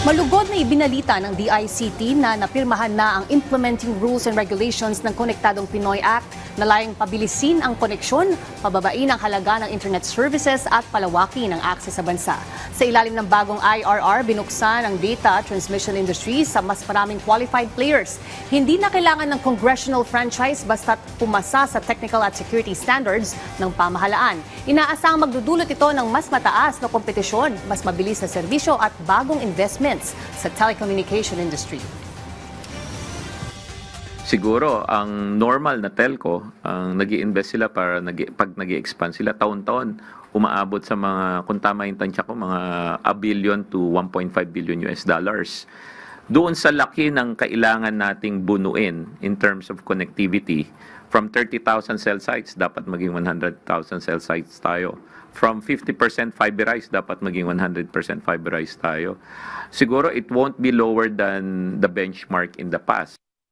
Malugod na ibinalita ng DICT na napirmahan na ang Implementing Rules and Regulations ng Konektadong Pinoy Act na layong pabilisin ang koneksyon, pababain ang halaga ng internet services at palawakin ang access sa bansa. Sa ilalim ng bagong IRR, binuksan ang data transmission industry sa mas maraming qualified players. Hindi na kailangan ng congressional franchise basta't pumasa sa technical at security standards ng pamahalaan. Inaasang magdudulot ito ng mas mataas na kompetisyon, mas mabilis na serbisyo at bagong investment sa telecommunication industry. Siguro, ang normal na telco, ang nag-i-invest sila para pag nag-i-expand sila, taon-taon, umaabot sa mga, kung tama yung tansya ko, mga a billion to 1.5 billion US dollars. Doon sa laki ng kailangan nating bunuin in terms of connectivity, from 30,000 cell sites, dapat maging 100,000 cell sites tayo. From 50% fiberized, dapat maging 100% fiberized tayo. Siguro it won't be lower than the benchmark in the past.